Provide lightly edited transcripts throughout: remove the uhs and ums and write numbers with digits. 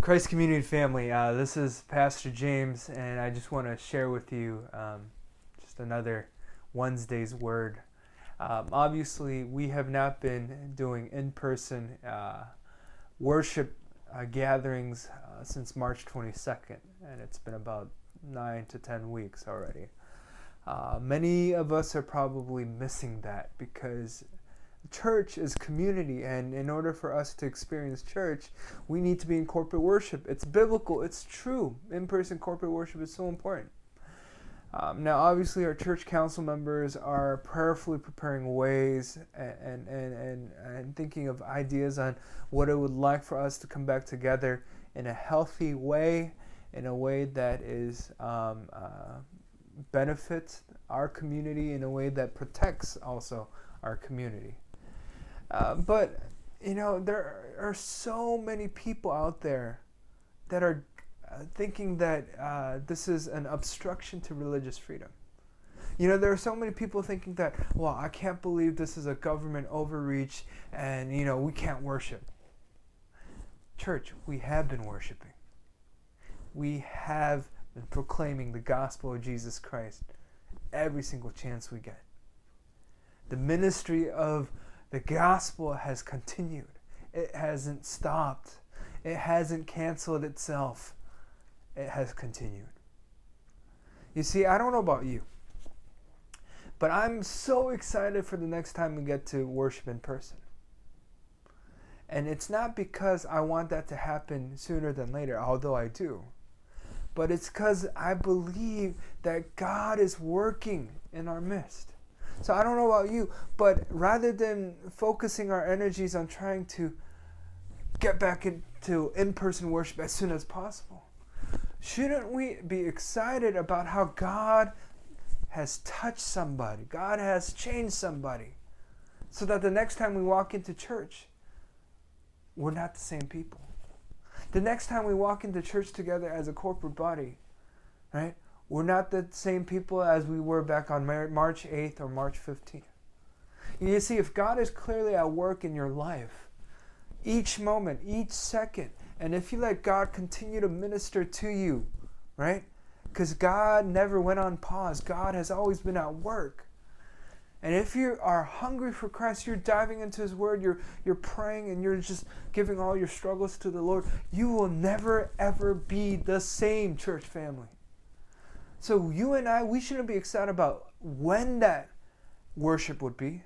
Christ Community family, this is Pastor James, and I just want to share with you just another Wednesday's word. Obviously, we have not been doing in-person worship gatherings since March 22nd, and it's been about 9 to 10 weeks already. Many of us are probably missing that because church is community, and in order for us to experience church, we need to be in corporate worship. It's biblical, it's true. In-person corporate worship is so important. Now, obviously, our church council members are prayerfully preparing ways and thinking of ideas on what it would like for us to come back together in a healthy way, in a way that is benefits our community, in a way that protects also our community. But, there are so many people out there that are thinking that this is an obstruction to religious freedom. There are so many people thinking that, well, I can't believe this is a government overreach and, we can't worship. Church, we have been worshiping. We have been proclaiming the gospel of Jesus Christ every single chance we get. The ministry of the gospel has continued. It hasn't stopped. It hasn't canceled itself. It has continued. You see, I don't know about you, but I'm so excited for the next time we get to worship in person. And it's not because I want that to happen sooner than later, although I do. But it's because I believe that God is working in our midst. So I don't know about you, but rather than focusing our energies on trying to get back into in-person worship as soon as possible, shouldn't we be excited about how God has touched somebody, God has changed somebody, so that the next time we walk into church, we're not the same people. The next time we walk into church together as a corporate body, right? We're not the same people as we were back on March 8th or March 15th. You see, if God is clearly at work in your life, each moment, each second, and if you let God continue to minister to you, right? Because God never went on pause. God has always been at work. And if you are hungry for Christ, you're diving into His Word, you're praying, and you're just giving all your struggles to the Lord, you will never, ever be the same, church family. So you and I, we shouldn't be excited about when that worship would be.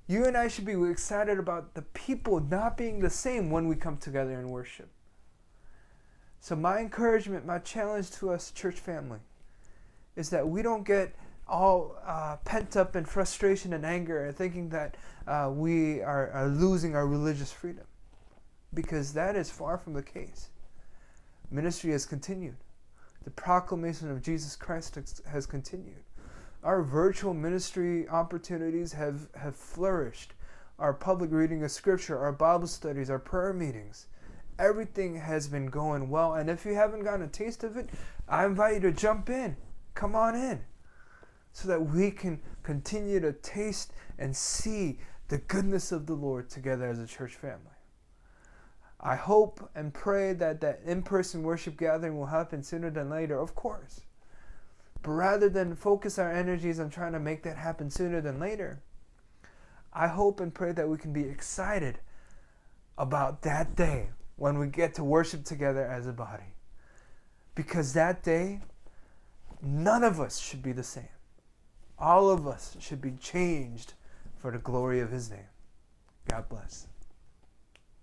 You and I should be excited about the people not being the same when we come together in worship. So my encouragement, my challenge to us, church family, is that we don't get all pent up in frustration and anger and thinking that we are losing our religious freedom. Because that is far from the case. Ministry has continued. The proclamation of Jesus Christ has continued. Our virtual ministry opportunities have flourished. Our public reading of Scripture, our Bible studies, our prayer meetings, everything has been going well. And if you haven't gotten a taste of it, I invite you to jump in. Come on in. So that we can continue to taste and see the goodness of the Lord together as a church family. I hope and pray that that in-person worship gathering will happen sooner than later, of course. But rather than focus our energies on trying to make that happen sooner than later, I hope and pray that we can be excited about that day when we get to worship together as a body. Because that day, none of us should be the same. All of us should be changed for the glory of His name. God bless.